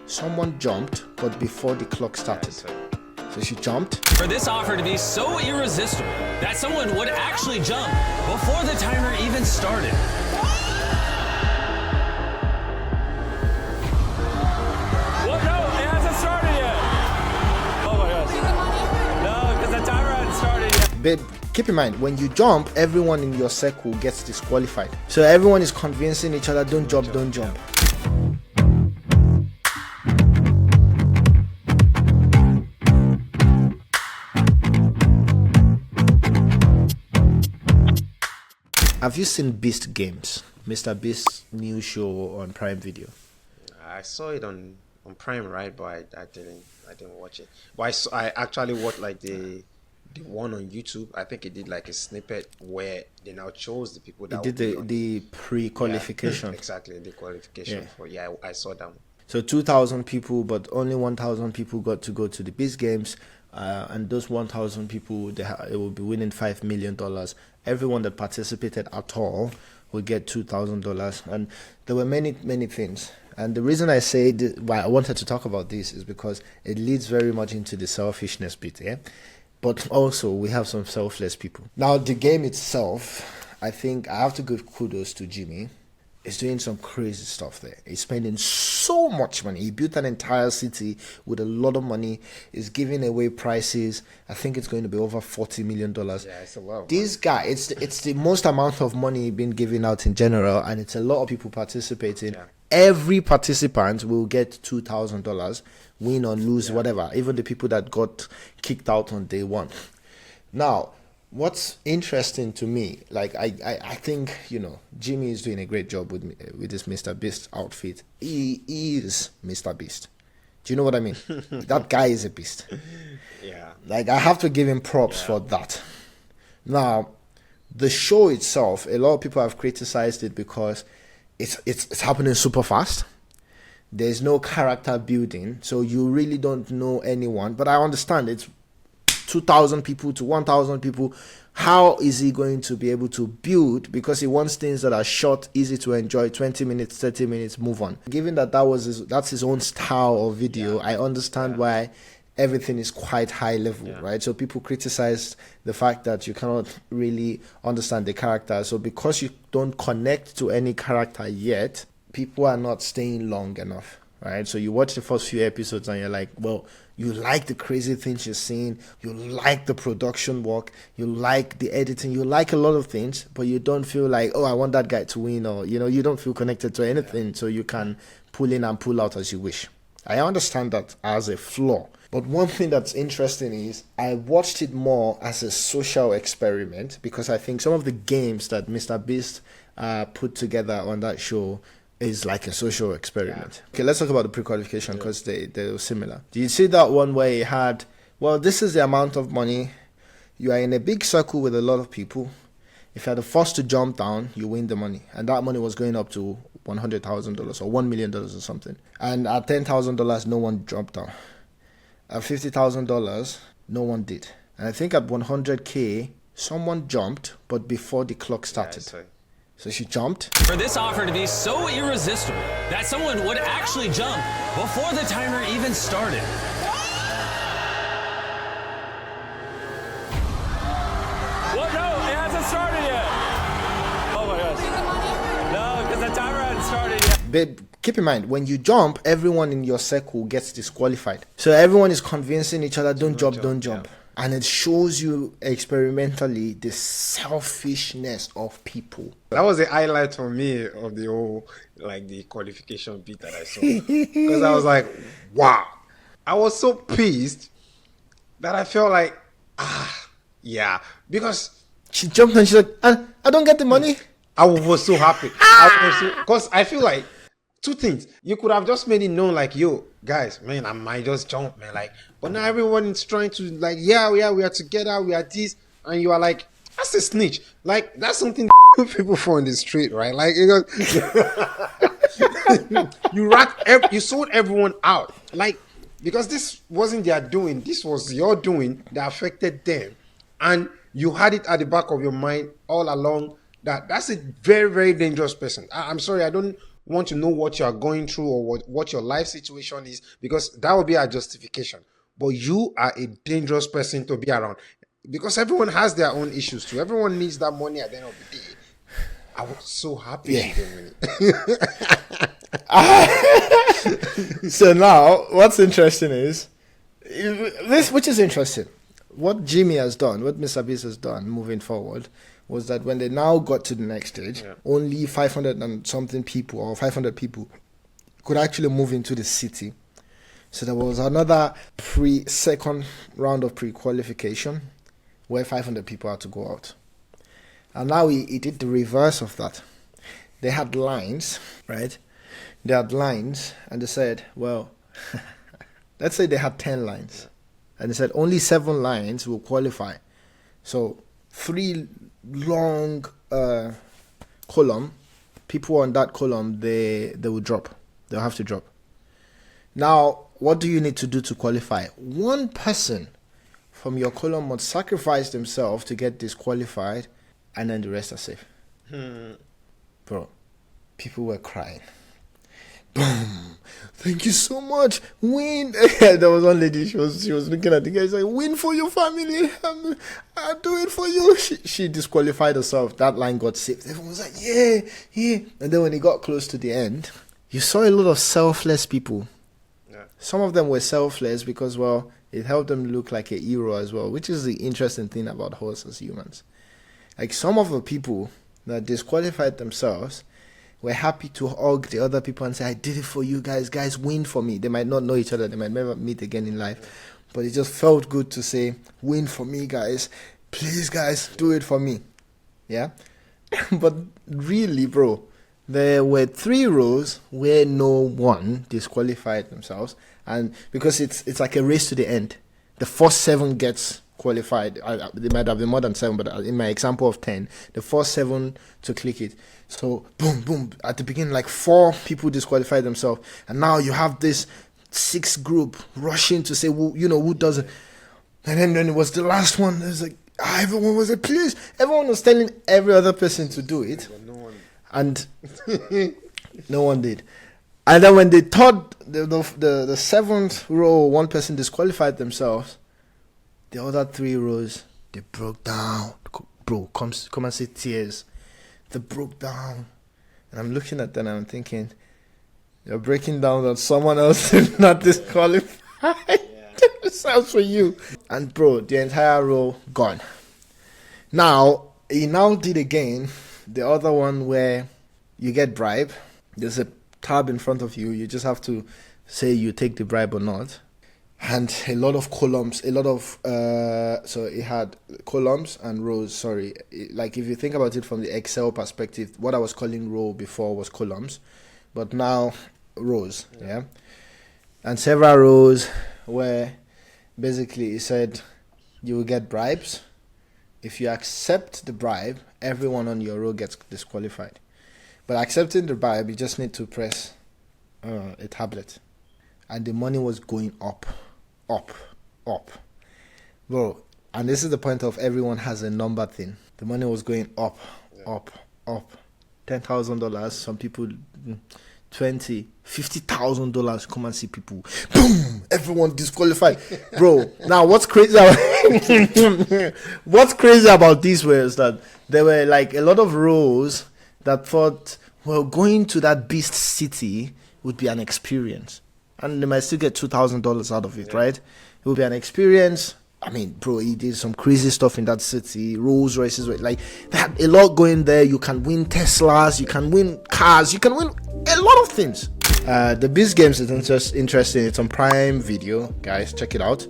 someone jumped, but before the clock started. So she jumped. For this offer to be so irresistible that someone would actually jump before the timer even started. What? No, it hasn't started yet. Oh my gosh. No, because the timer hasn't started yet. Babe, keep in mind, when you jump, everyone in your circle gets disqualified. So everyone is convincing each other, don't jump, don't jump. Have you seen Beast Games? MrBeast's new show on Prime Video. I saw it on Prime, right? But I didn't watch it. But I actually watched like the one on YouTube. I think it did like a snippet where they now chose the people that did the pre-qualification. Yeah, exactly, the qualification for I saw that one. So 2,000 people, but only 1,000 people got to go to the Beast Games. And those 1,000 people, they will be winning $5 million. Everyone that participated at all will get $2,000. And there were many things. And the reason I say why I wanted to talk about this is because it leads very much into the selfishness bit, yeah. But also we have some selfless people. Now the game itself, I think I have to give kudos to Jimmy. He's doing some crazy stuff there. He's spending so much money. He built an entire city with a lot of money. He's giving away prizes. I think it's going to be over $40 million. Yeah, it's a lot. This guy, it's the most amount of money being given out in general, and it's a lot of people participating. Yeah. Every participant will get $2,000, win or lose, whatever. Even the people that got kicked out on day one. Now, what's interesting to me, like I think, you know, Jimmy is doing a great job with this MrBeast outfit. He is MrBeast. Do you know what I mean? That guy is a beast. Yeah. Like, I have to give him props for that. Now, the show itself, a lot of people have criticized it because it's happening super fast. There's no character building, so you really don't know anyone. But I understand it's 2,000 people to 1,000 people. How is he going to be able to build? Because he wants things that are short, easy to enjoy, 20 minutes, 30 minutes, move on. Given that that's his own style of video, I understand why everything is quite high level, right? So people criticize the fact that you cannot really understand the character. So because you don't connect to any character yet, people are not staying long enough, right? So you watch the first few episodes and you're like, well, you like the crazy things you're seeing, you like the production work, you like the editing, you like a lot of things, but you don't feel like, oh, I want that guy to win, or, you know, you don't feel connected to anything, so you can pull in and pull out as you wish. I understand that as a flaw. But one thing that's interesting is I watched it more as a social experiment, because I think some of the games that MrBeast put together on that show is like a social experiment. Okay, let's talk about the pre-qualification, because they're similar. Do you see that one where he had, well, this is the amount of money. You are in a big circle with a lot of people. If you're the first to jump down, you win the money. And that money was going up to $100,000 or $1 million or something. And at $10,000, no one jumped down. At $50,000, no one did. And I think at 100K, someone jumped, but before the clock started. So she jumped. For this offer to be so irresistible that someone would actually jump before the timer even started. What? No, it hasn't started yet. Oh my gosh. No, because the timer hasn't started yet. Babe, keep in mind, when you jump, everyone in your circle gets disqualified. So everyone is convincing each other, don't jump, don't jump. Yeah. And it shows you experimentally the selfishness of people. That was the highlight for me of the whole, like, the qualification bit that I saw. Because I was like, wow. I was so pissed that I felt like, because she jumped and she's like, I don't get the money. I was so happy. Because I feel like two things. You could have just made it known, like, yo, guys, man, I might just jump, man. Like, but now everyone is trying to, like, we are together, we are this, and you are like, that's a snitch. Like, that's something people for in the street, right? Like, you sold everyone out. Like, because this wasn't their doing, this was your doing that affected them. And you had it at the back of your mind all along that that's a very, very dangerous person. I'm sorry, I don't want to know what you are going through or what your life situation is, because that will be our justification. But you are a dangerous person to be around, because everyone has their own issues too. Everyone needs that money at the end of the day. I was so happy she didn't win. So now, what's interesting is this, which is interesting. What Jimmy has done, what MrBeast has done moving forward, was that when they now got to the next stage, only 500 and something people or 500 people could actually move into the city. So there was another second round of pre-qualification where 500 people had to go out. And now he did the reverse of that. They had lines, right? They had lines, and they said, well, let's say they had 10 lines. And they said only 7 lines will qualify. So 3 long column, people on that column, they will drop. They'll have to drop. Now, what do you need to do to qualify? One person from your column must sacrifice themselves to get disqualified, and then the rest are safe. Bro, people were crying. Boom! Thank you so much. Win. There was one lady. She was looking at the guy. She's like, "Win for your family. I'll do it for you." She disqualified herself. That line got saved. Everyone was like, "Yeah, yeah." And then when it got close to the end, you saw a lot of selfless people. Yeah. Some of them were selfless because, well, it helped them look like a hero as well, which is the interesting thing about horses, humans. Like some of the people that disqualified themselves were happy to hug the other people and say, "I did it for you guys. Guys, win for me." They might not know each other. They might never meet again in life. But it just felt good to say, "Win for me, guys. Please, guys, do it for me." Yeah? But really, bro, there were 3 rows where no one disqualified themselves. And because it's like a race to the end. The first 7 gets qualified. There might have been more than 7, but in my example of 10, the first 7 to click it. So boom, boom. At the beginning, like 4 people disqualified themselves, and now you have this 6 group rushing to say, who doesn't. And then when it was the last one, it was like everyone was like, please. Everyone was telling every other person to do it, and no one did. And then when they thought the 7th row, one person disqualified themselves, the other 3 rows, they broke down. Bro, come and see tears. They broke down. And I'm looking at them and I'm thinking, you're breaking down that someone else did not disqualify themselves for you. And bro, the entire row gone. Now, he now did again the other one where you get bribe. There's a tab in front of you. You just have to say you take the bribe or not. And a lot of columns, so it had columns and rows, sorry. Like if you think about it from the Excel perspective, what I was calling row before was columns, but now rows, yeah? And several rows where basically it said you will get bribes. If you accept the bribe, everyone on your row gets disqualified. But accepting the bribe, you just need to press a tablet. And the money was going up. Bro, and this is the point of everyone has a number thing. The money was going up. $10,000, some people $20,000, $50,000. Come and see people. Boom! Everyone disqualified. Bro, now what's crazy about this was that there were like a lot of rows that thought, well, going to that beast city would be an experience. And they might still get $2,000 out of it, right? It will be an experience. I mean, bro, he did some crazy stuff in that city. Rolls Royces, like they had a lot going there. You can win Teslas, you can win cars, you can win a lot of things. The Beast Games is interesting. It's on Prime Video, guys. Check it out.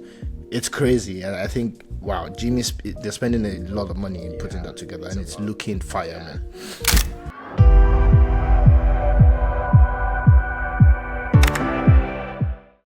It's crazy, and I think, wow, they're spending a lot of money in putting that together, and it's looking fire, man.